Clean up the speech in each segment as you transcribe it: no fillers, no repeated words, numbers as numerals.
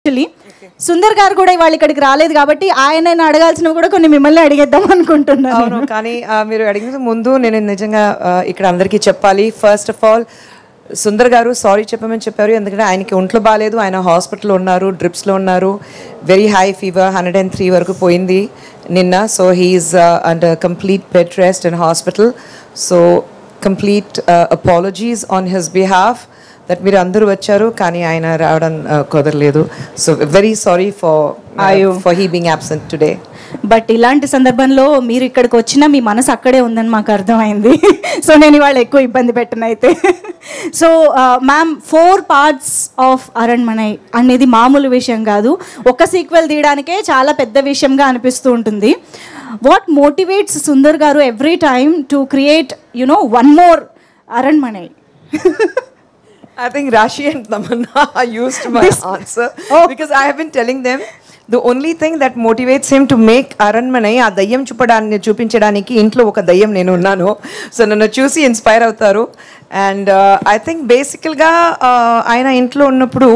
Actually Sundar గారు కూడా ఇవాళ ఇక్కడికి రాలేదు కాబట్టి ఆయన అడగాల్సినవి కూడా కొన్ని మిమ్మల్ని అడిగేద్దాం అనుకుంటున్నాను. అవును, కానీ మీరు అడిగిన ముందు నేను నిజంగా ఇక్కడ అందరికీ చెప్పాలి. ఫస్ట్ ఆఫ్ ఆల్ సుందర్ గారు సారీ చెప్పమని చెప్పారు, ఎందుకంటే ఆయనకి ఒంట్లో బాగాలేదు, ఆయన హాస్పిటల్లో ఉన్నారు, డ్రిప్స్లో ఉన్నారు, వెరీ హై ఫీవర్ 103 వరకు పోయింది నిన్న. So he is under complete bed rest in hospital. So complete apologies on his behalf that మీరు అందరూ వచ్చారు కానీ ఆయన రావడం కుదరలేదు. So very sorry for he being absent today. But ఇలాంటి సందర్భంలో మీరు ఇక్కడికి వచ్చినా మీ మనసు అక్కడే ఉందని మాకు అర్థమైంది. సో నేను ఇవాళ ఎక్కువ ఇబ్బంది పెట్టను అయితే. So ma'am 4 parts of Aranmanai అనేది మామూలు విషయం కాదు. ఒక సీక్వెల్ తీయడానికే చాలా పెద్ద విషయంగా అనిపిస్తూ ఉంటుంది. వాట్ మోటివేట్స్ సుందర్ గారు every time to create one more Aranmanai? I think Rashi and Tamanna used my answer because I have been telling them the only thing that motivates him to make Aranmanai ఆ దయ్యం చూపించడానికి ఇంట్లో ఒక దయ్యం నేను ఉన్నాను. So నన్ను చూసి ఇన్స్పైర్ అవుతారు. అండ్ ఐ థింక్ బేసికల్గా ఆయన ఇంట్లో ఉన్నప్పుడు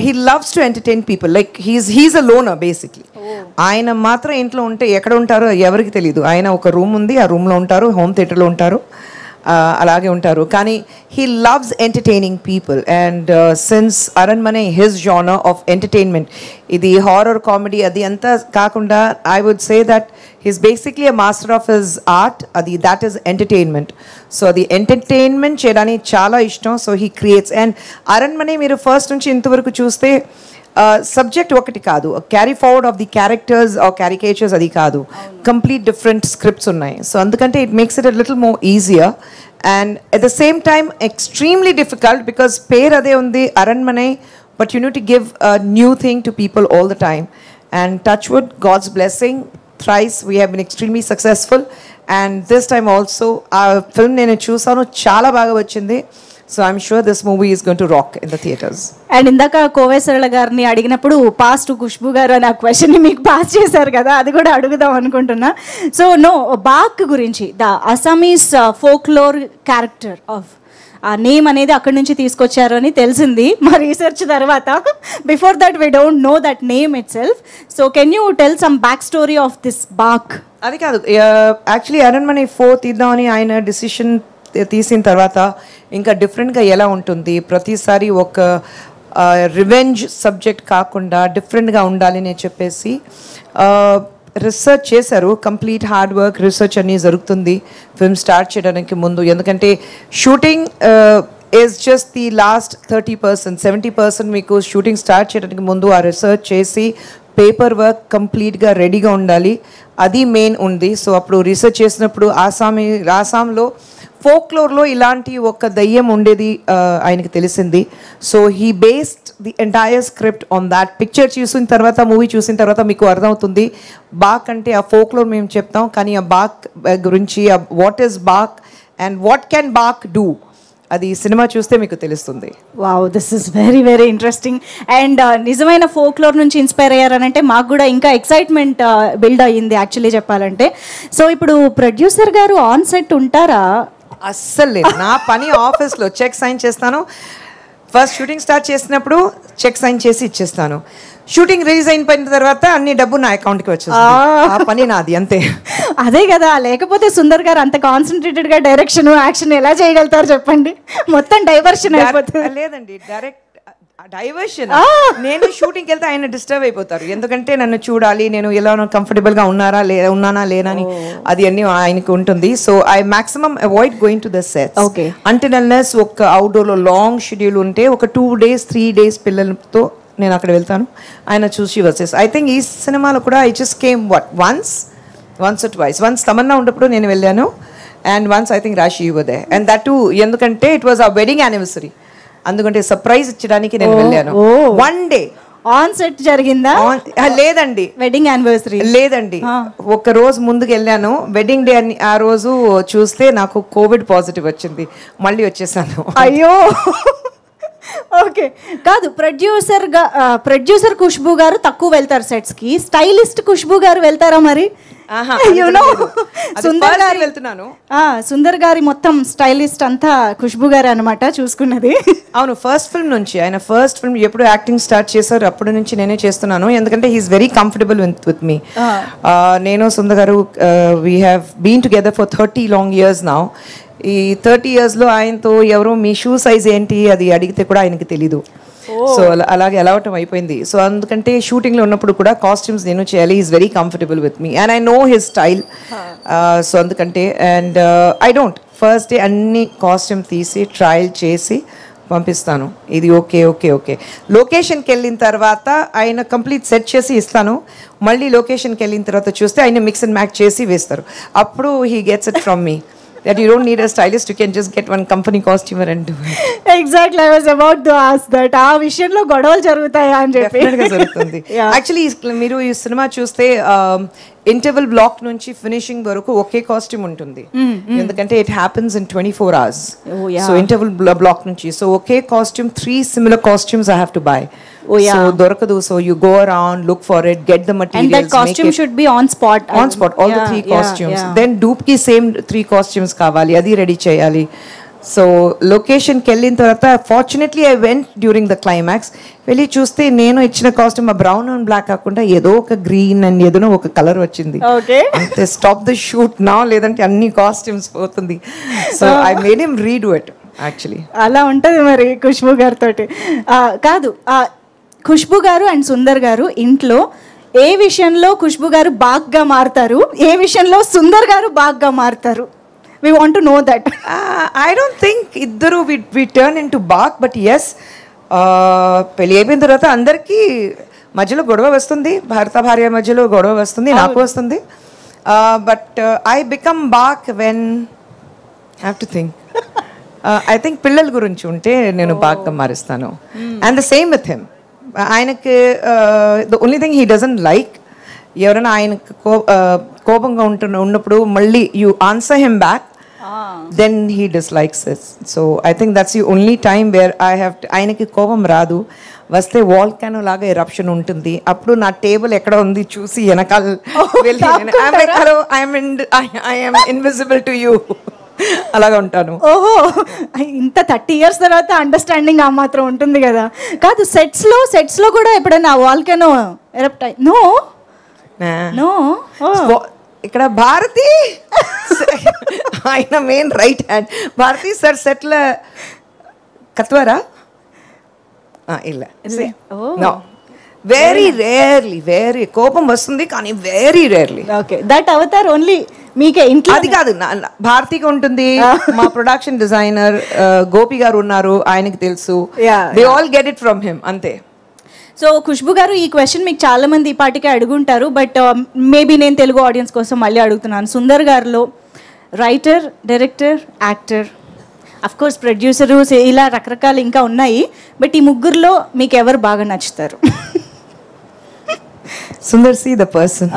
he loves to entertain people. Like he's a loner basically. ఆయన మాత్రం ఇంట్లో ఉంటే ఎక్కడ ఉంటారో ఎవరికి తెలియదు. ఆయన ఒక రూమ్ ఉంది, ఆ రూమ్లో ఉంటారు, హోమ్ థియేటర్లో ఉంటారు, అలాగే ఉంటారు. కానీ he loves entertaining people and since Aranmanai his genre of entertainment ఇది horror comedy అది అంతా కాకుండా I would say that he's basically a master of his art. అది that is entertainment. సో అది entertainment చేయడానికి చాలా ఇష్టం. So he creates and Aranmanai మీరు ఫస్ట్ నుంచి ఇంతవరకు చూస్తే సబ్జెక్ట్ ఒకటి కాదు, carry forward of the characters or caricatures అది కాదు, కంప్లీట్ డిఫరెంట్ స్క్రిప్ట్స్ ఉన్నాయి. సో అందుకంటే it makes it a little more easier and at the same time extremely difficult because పేరు అదే ఉంది Aranmanai, but you need to give a new thing to people all the time. And touch wood, God's blessing, thrice we have been extremely successful and this time also ఆ film నేను చూసాను, చాలా బాగా వచ్చింది. So I'm sure this movie is going to rock in the theatres. And ఇందాక కోవై సరళ గారిని అడిగినప్పుడు పాస్ టు ఖుష్బు గారు అని ఆ క్వశ్చన్ని మీకు పాస్ చేశారు కదా, అది కూడా అడుగుదాం అనుకుంటున్నా. సో బాక్ గురించి, the Assamese folklore character of a name అనేది అక్కడి నుంచి తీసుకొచ్చారు అని తెలిసింది మా రీసెర్చ్ తర్వాత. Before that we don't know that name itself. So can you tell some back story of this Baak? అది కాదు, యాక్చువల్లీ అరణ్మనై 4 తీద్దామని ఆయన డిసిషన్ తీసిన తర్వాత ఇంకా డిఫరెంట్గా ఎలా ఉంటుంది, ప్రతిసారి ఒక రివెంజ్ సబ్జెక్ట్ కాకుండా డిఫరెంట్గా ఉండాలి అని చెప్పేసి రీసెర్చ్ చేశారు. కంప్లీట్ హార్డ్ వర్క్ రీసెర్చ్ అన్నీ జరుగుతుంది ఫిల్మ్ స్టార్ట్ చేయడానికి ముందు. ఎందుకంటే shooting is just the last 30%, 70% మీకు షూటింగ్ స్టార్ట్ చేయడానికి ముందు ఆ రీసెర్చ్ చేసి పేపర్ వర్క్ కంప్లీట్గా రెడీగా ఉండాలి, అది మెయిన్ ఉంది. సో అప్పుడు రీసెర్చ్ చేసినప్పుడు ఆసాంలో ఫోక్లోర్లో ఇలాంటి ఒక దయ్యం ఉండేది ఆయనకి తెలిసింది. So he based the entire script on that. Picture చూసిన తర్వాత, మూవీ చూసిన తర్వాత మీకు అర్థమవుతుంది బాక్ అంటే ఆ ఫోక్లోర్ మేము చెప్తాం, కానీ ఆ బాక్ గురించి what is Baak and what can Baak do అది సినిమా చూస్తే మీకు తెలుస్తుంది. Wow, this is very very interesting. And నిజమైన ఫోక్లోర్ నుంచి ఇన్స్పైర్ అయ్యారనంటే మాకు కూడా ఇంకా ఎక్సైట్మెంట్ బిల్డ్ అయ్యింది యాక్చువల్లీ చెప్పాలంటే. సో ఇప్పుడు ప్రొడ్యూసర్ గారు ఆన్ సెట్ ఉంటారా? అస్సలు లేదు. నా పని ఆఫీస్లో చెక్ సైన్ చేస్తాను. ఫస్ట్ షూటింగ్ స్టార్ట్ చేసినప్పుడు చెక్ సైన్ చేసి ఇచ్చేస్తాను. షూటింగ్ రిలీజ్ అయిన తర్వాత అన్ని డబ్బు నా అకౌంట్కి వచ్చేది. ఆ పని నాది అంతే. అదే కదా, లేకపోతే సుందర్ గారు అంత కాన్సన్ట్రేటెడ్గా డైరెక్షన్ యాక్షన్ ఎలా చేయగలుగుతారు చెప్పండి? మొత్తం డైవర్షన్ అయిపోతుంది. లేదండి, డైరెక్ట్ డైవర్షన్. నేను షూటింగ్కి వెళ్తే ఆయన డిస్టర్బ్ అయిపోతారు, ఎందుకంటే నన్ను చూడాలి, నేను ఎలా కంఫర్టబుల్గా ఉన్నానా లేనని అది అన్ని ఆయనకు ఉంటుంది. So I maximum avoid going to the sets. Okay, until unless ఒక అవుట్డోర్లో లాంగ్ షెడ్యూల్ ఉంటే ఒక 2 days 3 days పిల్లలతో నేను అక్కడ వెళ్తాను, ఆయన చూసి వచ్చేసి. ఐ థింక్ ఈ సినిమాలో కూడా I just came once or twice. Once Tamannaah ఉన్నప్పుడు నేను వెళ్ళాను and once I think Raashi you were there and that too ఎందుకంటే it was our wedding anniversary, అందుకంటే సర్ప్రైజ్ ఇచ్చడానికి నేను వెళ్ళాను. 1 day ఆన్ సెట్ జరిగిందా? లేదండి, వెడ్డింగ్ యానివర్సరీ లేదండి, ఒక రోజు ముందుకు వెళ్ళాను. వెడ్డింగ్ డే అని ఆ రోజు చూస్తే నాకు కోవిడ్ పాజిటివ్ వచ్చింది, మళ్ళీ వచ్చేసాను. అయ్యో. ఓకే, కాదు, ప్రొడ్యూసర్ ఖుష్బు గారు తక్కువ వెళ్తారు సెట్స్కి, స్టైలిస్ట్ ఖుష్బు గారు వెళ్తారా మరి? సుందర్ గారు వెళ్తున్నాను. సుందర్ గారి మొత్తం స్టైలిస్ట్ అంతా ఖుష్బు గారు అనమాట చూసుకున్నది. అవును, ఫస్ట్ ఫిల్మ్ నుంచి, ఆయన ఫస్ట్ ఫిల్మ్ ఎప్పుడు యాక్టింగ్ స్టార్ట్ చేశారు అప్పటి నుంచి నేనే చేస్తున్నాను. ఎందుకంటే he is very comfortable with me. నేను Sundar garu we have been together for 30 long years now. ఈ 30 yearsలో ఆయనతో ఎవరో మీ షూ సైజ్ ఏంటి అది అడిగితే కూడా ఆయనకి తెలీదు. సో అలాగే అలవాటం అయిపోయింది. సో అందుకంటే షూటింగ్లో ఉన్నప్పుడు కూడా కాస్ట్యూమ్స్ నేను చేయాలి. Is very comfortable with me and I know his style. So అందుకంటే and I don't first day అన్ని కాస్ట్యూమ్ తీసి ట్రయల్ చేసి పంపిస్తాను. ఇది ఓకే ఓకే ఓకే. లొకేషన్కి వెళ్ళిన తర్వాత ఆయన కంప్లీట్ సెట్ చేసి ఇస్తాను. మళ్ళీ లొకేషన్కి వెళ్ళిన తర్వాత చూస్తే ఆయన మిక్స్ అండ్ మ్యాచ్ చేసి వేస్తారు. అప్పుడు he gets it from me. That you don't need a stylist, you can just get one company costumer and do it. Exactly, I was about to ask that. ఆ విషయంలో గొడవలు జరుగుతాయా అని చెప్పి. డెఫినెట్గా జరుగుతుంది. యాక్చువల్లీ మీరు ఈ సినిమా చూస్తే ఇంటర్వెల్ బ్లాక్ నుంచి ఫినిషింగ్ వరకు ఒకే కాస్ట్యూమ్ ఉంటుంది. ఎందుకంటే it happens in 24 hours. So interval block నుంచి so okay costume 3 similar costumes I have to buy. So దొరకదు. So you go around, look for it, get the materials, and that costume should be on spot. All the 3 costumes. Then dupe ki same 3 costumes కావాలి, అది ready చేయాలి. So లొకేషన్కి వెళ్ళిన తర్వాత fortunately I went during the climax. వెళ్ళి చూస్తే నేను ఇచ్చిన కాస్ట్యూమ్ ఆ బ్రౌన్ అండ్ బ్లాక్ కాకుండా ఏదో ఒక గ్రీన్ అండ్ ఏదో ఒక కలర్ వచ్చింది. అంతే, స్టాప్ ద షూట్ నా, లేదంటే అన్ని కాస్ట్యూమ్స్ పోతుంది. So I made him redo it. Actually అలా ఉంటుంది మరి ఖుష్బు గారితో. కాదు, ఖుష్బు గారు అండ్ సుందర్ గారు ఇంట్లో ఏ విషయంలో ఖుష్బు గారు బాగ్గా మారుతారు, ఏ విషయంలో సుందర్ గారు బాగ్గా మారుతారు? We want to know that. I don't think iddaru we turn into bark, but yes, పెళ్ళి అయిపోయిన తర్వాత అందరికీ మధ్యలో గొడవ వస్తుంది, భర్త భార్య మధ్యలో గొడవ వస్తుంది, నాకు వస్తుంది. But I become back when I have to think. I think పిల్లల గురించి ఉంటే నేను బాగ్గా మారుస్తాను. And the same with him. ఆయనకి the only thing he doesn't like, ఎవరైనా ఆయనకు కోపంగా ఉన్నప్పుడు మళ్ళీ you answer him back, then he dislikes it. So I think that's the only time where I have to, ఆయనకి కోపం రాదు, వస్తే వాల్కానో లాగా ఎరప్షన్ ఉంటుంది. అప్పుడు నా టేబుల్ ఎక్కడ ఉంది చూసి వెనకాల వెళ్ళి hello I am invisible to you అలాగా ఉంటాను. ఓహో, ఇంత 30 years తర్వాత అండర్స్టాండింగ్ ఆ మాత్రం ఉంటుంది కదా. కాదు, సెట్స్ లో కూడా ఎప్పుడైనా వాల్కానో ఎరప్ట్ అయ్యి? నో. ఇక్కడ భారతి ఆయన main right hand. Bharathi sir సెట్ల కత్వరా ಇಲ್ಲ. వెరీ రేర్లీ, వెరీ కోపం వస్తుంది కానీ వెరీ రేర్లీ. ఓకే, దట్ అవతార్ ఓన్లీ మీకే ఇంట్లో? అది కాదు, భారతికి ఉంటుంది. మా ప్రొడక్షన్ డిజైనర్ గోపి గారు ఉన్నారు, ఆయనకి తెలుసు. They all get it from him, అంతే. సో ఖుష్బు గారు, ఈ క్వశ్చన్ మీకు చాలా మంది ఈ పాటికే అడుగుంటారు, బట్ మేబీ నేను తెలుగు ఆడియన్స్ కోసం మళ్ళీ అడుగుతున్నాను. సుందర్ గారిలో writer, director, actor, of course producer, ఇలా రకరకాలు ఇంకా ఉన్నాయి, బట్ ఈ ముగ్గురులో మీకు ఎవరు బాగా నచ్చుతారు? Sundar see the person.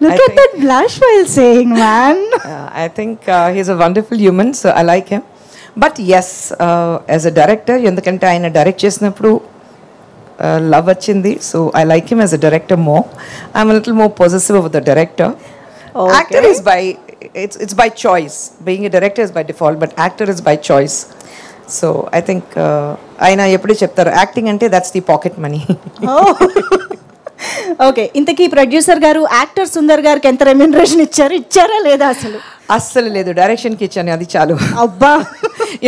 Look at that blush while saying, man. I think he's a wonderful human, so I like him. But yes, as a director, ఎందుకంటే ఆయన డైరెక్ట్ చేసినప్పుడు లవ్ వచ్చింది. So I like him as a director more. I'm a little more possessive of the director. Okay. Actor is by, it's by choice. Being a director is by default, but actor is by choice. So I think ఆయన ఎప్పుడు చెప్తారు, acting అంటే that's the pocket money. Okay, ఇంతకీ producer గారు actor Sundar గారికి ఎంత remuneration ఇచ్చారా లేదా? అస్సలు లేదు, డైరెక్షన్కి ఇచ్చాను, అది చాలు. అబ్బా,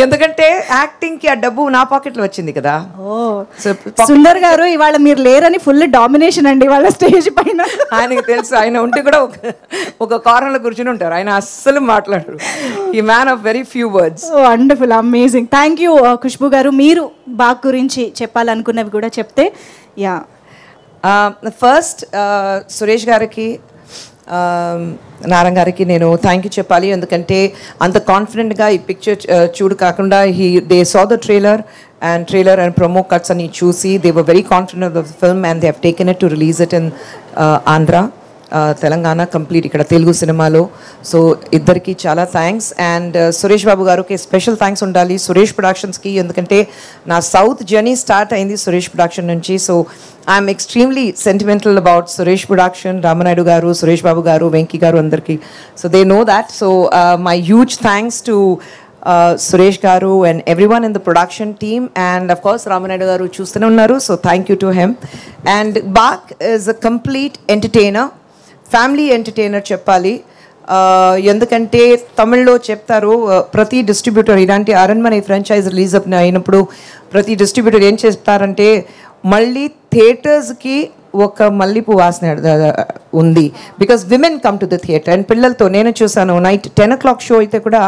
ఎందుకంటే యాక్టింగ్ కి ఆ డబ్బు నా పాకెట్లో వచ్చింది కదా. సుందర్ గారు ఇవాళ మీరు లేరని ఫుల్ డామినేషన్ అండి వాళ్ళ స్టేజ్ పైన. ఆయనకి తెలుసు, ఆయన ఉంటే కూడా ఒక కార్నర్లో కూర్చుని ఉంటారు, ఆయన అస్సలు మాట్లాడరు. ఈ man of very few words. Wonderful, amazing. Thank you Khushbu గారు. మీరు బాగ్ గురించి చెప్పాలనుకున్నవి కూడా చెప్తే. యా, ఫస్ట్ సురేష్ గారికి, నారాయణ గారికి నేను థ్యాంక్ యూ చెప్పాలి. ఎందుకంటే అంత కాన్ఫిడెంట్గా ఈ పిక్చర్ చూడు కాకుండా they saw the trailer and promo cuts అని చూసి they were very confident of the film and they have taken it to release it in Andhra. Telangana complete ఇక్కడ తెలుగు సినిమాలో. సో ఇద్దరికి చాలా థ్యాంక్స్. అండ్ సురేష్ బాబు గారికి స్పెషల్ థ్యాంక్స్ ఉండాలి, సురేష్ ప్రొడక్షన్స్కి, ఎందుకంటే నా సౌత్ జర్నీ స్టార్ట్ అయింది సురేష్ ప్రొడక్షన్ నుంచి. So I'm extremely sentimental about Suresh production, Rama Naidu గారు, సురేష్ బాబు గారు, వెంకీ గారు అందరికీ. So they know that. So my huge thanks to Suresh Garu and everyone in the production team, and of course Ramanadu Garu chustune unnaru, so thank you to him. And Bak is a complete entertainer, family entertainer cheppali. ఎందుకంటే తమిళ్లో చెప్తారు ప్రతి distributor ఇలాంటి Aranmanai franchise release అయినప్పుడు ప్రతి distributor ఏం చేస్తారంటే మళ్ళీ థియేటర్స్కి ఒక మల్లిపూ వాసన ఉంది, because women come to the theatre. And పిల్లలతో నేను చూసాను నైట్ 10 o'clock షో అయితే కూడా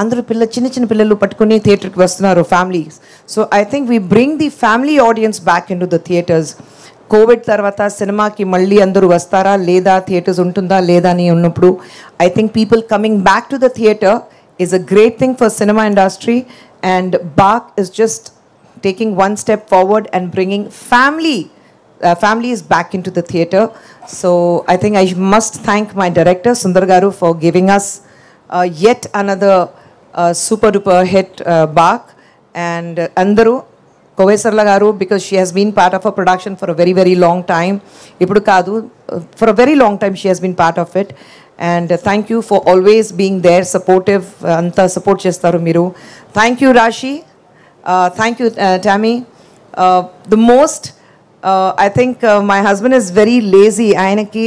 అందరూ చిన్న చిన్న పిల్లలు పట్టుకుని థియేటర్కి వస్తున్నారు, families. So I think we bring the family audience back in to the theatres. Covid తర్వాత సినిమాకి మళ్ళీ అందరూ వస్తారా లేదా, థియేటర్స్ ఉంటుందా లేదా అని ఉన్నప్పుడు I think people coming back to the theatre is a great thing for cinema industry. And Baak is just taking one step forward and bringing families back into the theatre. So I think I must thank my director Sundar Garu for giving us yet another super duper hit, Bak. And Andaru Kovesarla Garu, because she has been part of a production for a very very long time. Ippudu kadu, for a very long time she has been part of it. And thank you for always being there, supportive, anta support chestaru meeru. Thank you Rashi. Thank you, Tammy. The most, I think my husband is very lazy. ఆయనకి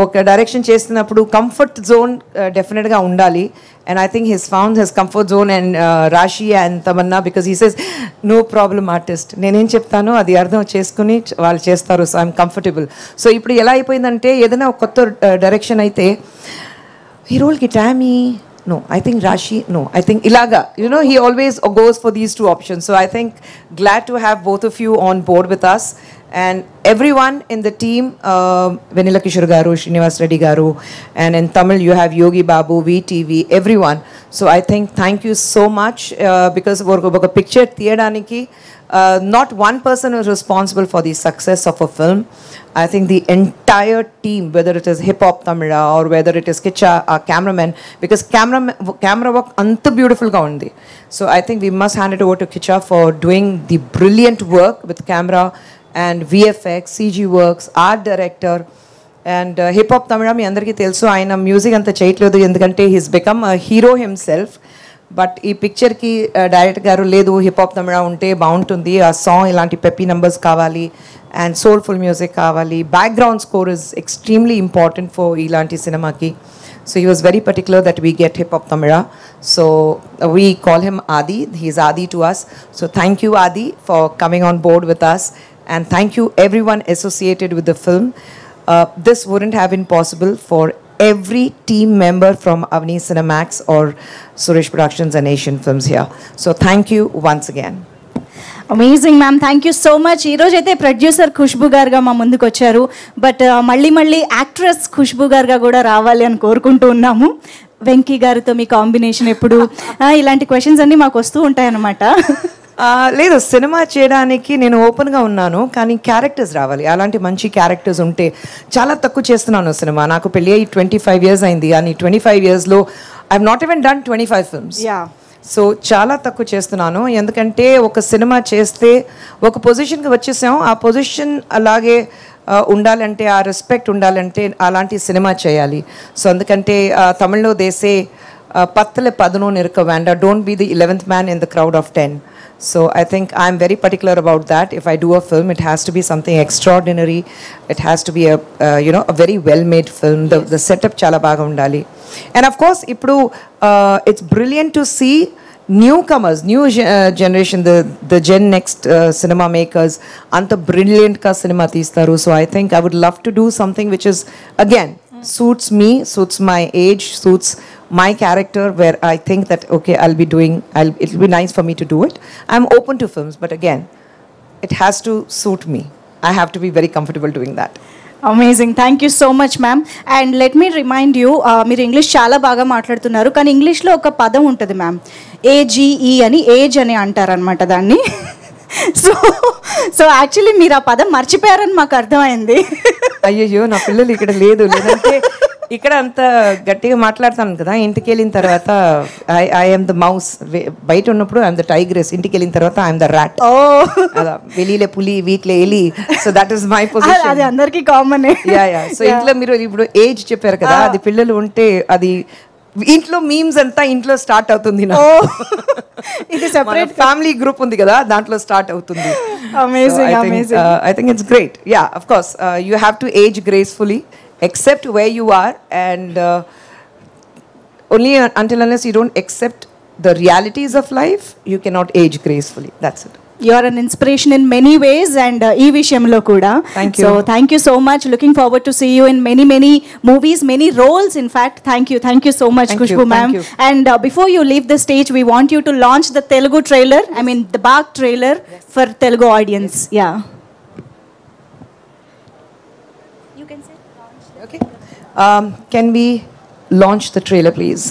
ఒక direction చేస్తున్నప్పుడు comfort zone డెఫినెట్గా ఉండాలి. And I think his found his comfort zone and Raashi and Tamannaah, because he says no problem artist, నేనేం చెప్తానో అది అర్థం చేసుకుని వాళ్ళు చేస్తారు. So I'm comfortable. సో ఇప్పుడు ఎలా అయిపోయిందంటే ఏదైనా ఒక కొత్త డైరెక్షన్ అయితే ఈ రోల్కి Tommy, no, I think Rashi, no, I think Ilaga, you know, he always goes for these two options. So I think glad to have both of you on board with us, and everyone in the team, Venila Kishore Garu, Srinivas Reddy Garu, and in Tamil you have Yogi Babu, VTV, everyone. So I think thank you so much, because oka picture theyadaniki not one person is responsible for the success of a film. I think the entire team, whether it is Hip Hop Tamila or whether it is Kicha, our cameraman, because camera work anta beautiful ga undi. So I think we must hand it over to Kicha for doing the brilliant work with camera and VFX, CG works, art director. And Hip Hop Tamila mi andariki telusu ayana music anta cheyitledu endukante he's become a hero himself. But ఈ పిక్చర్కి director గారు లేదు hip hop తమిళ ఉంటే బాగుంటుంది, ఆ song ఇలాంటి peppy numbers కావాలి and soulful music కావాలి, background score is extremely important for ఇలాంటి సినిమాకి. So he was very particular that we get hip hop Tamizha. So we call him Aadhi, he is Aadhi to us. So thank you Aadhi for coming on board with us, and thank you everyone associated with the film. This wouldn't have been possible for every team member from Avni Cinemax or Suresh Productions and Asian Films here. So thank you once again. Amazing ma'am, thank you so much. ఈరోజు అయితే producer Khushbu గారుగా మా ముందుకు వచ్చారు, but మళ్ళీ actress Khushbu గారుగా కూడా రావాలి అని కోరుకుంటూ ఉన్నాము. వెంకీ గారితో మీ కాంబినేషన్ ఎప్పుడు, ఇలాంటి క్వశ్చన్స్ అన్నీ మాకు వస్తూ ఉంటాయన్నమాట. లేదు, సినిమా చేయడానికి నేను ఓపెన్గా ఉన్నాను, కానీ క్యారెక్టర్స్ రావాలి. అలాంటి మంచి క్యారెక్టర్స్ ఉంటే చాలా తక్కువ చేస్తున్నాను సినిమా. నాకు పెళ్ళి అయ్యి 25 years అయింది, కానీ 25 yearsలో I have not even done 25 films. So చాలా తక్కువ చేస్తున్నాను, ఎందుకంటే ఒక సినిమా చేస్తే ఒక పొజిషన్కి వచ్చేసాం, ఆ పొజిషన్ అలాగే ఉండాలంటే, ఆ రెస్పెక్ట్ ఉండాలంటే అలాంటి సినిమా చేయాలి. సో అందుకంటే తమిళ్లో దేశే పత్తల పదను నిరక వేండా, don't be the 11th man in the crowd of 10. So I think I'm very particular about that. If I do a film, it has to be something extraordinary. It has to be a very well-made film. The setup chala baga undali. And of course, ippudu it's brilliant to see newcomers, new generation, the Gen Next cinema makers, anta brilliant ka cinema teestaru. So I think I would love to do something which is again suits me, suits my age, suits my character, where I think that okay, it'll be nice for me to do it. I'm open to films, but again, it has to suit me. I have to be very comfortable doing that. Amazing, thank you so much ma'am. And let me remind you, మీరు English చాలా బాగా మాట్లాడుతున్నారు, కానీ ఇంగ్లీష్లో ఒక పదం ఉంటుంది ma'am, AGE అని, ఏజ్ అని అంటారనమాట దాన్ని. సో యాక్చువల్లీ మీరు ఆ పదం మర్చిపోయారని మాకు అర్థమైంది. అయ్యయ్యో నా పిల్లలు ఇక్కడ లేదంటే ఇక్కడ అంత గట్టిగా మాట్లాడతాను కదా, ఇంటికి వెళ్ళిన తర్వాత ఐఎమ్ ద మౌస్, బయట ఉన్నప్పుడు ఐఎమ్ ద టైగ్రెస్, ఇంటికి వెళ్ళిన తర్వాత ఐఎమ్ ద ర్యాట్. అదా వెలీలే పులి వీటిలో ఎలి. So that is my position. అది అందరికీ కామన్. సో ఇంట్లో మీరు ఇప్పుడు ఏజ్ చెప్పారు కదా, అది పిల్లలు ఉంటే అది ఇంట్లో మీమ్స్ అంతా ఇంట్లో స్టార్ట్ అవుతుంది. ఇది సెపరేట్ ఫ్యామిలీ గ్రూప్ ఉంది కదా, దాంట్లో స్టార్ట్ అవుతుంది. Amazing. I think it's great. Yeah, of course, you have to age gracefully, accept where you are, and only until unless you don't accept the realities of life, you cannot age gracefully. That's it. You are an inspiration in many ways, and ee vishayamlo kuda. Thank you. So thank you so much. Looking forward to see you in many movies, many roles. In fact, thank you so much, Khushbu ma'am. And before you leave the stage, we want you to launch the Telugu trailer. I mean the Bag trailer for Telugu audience. Yeah. You can say launch. Okay. Can we launch the trailer, please?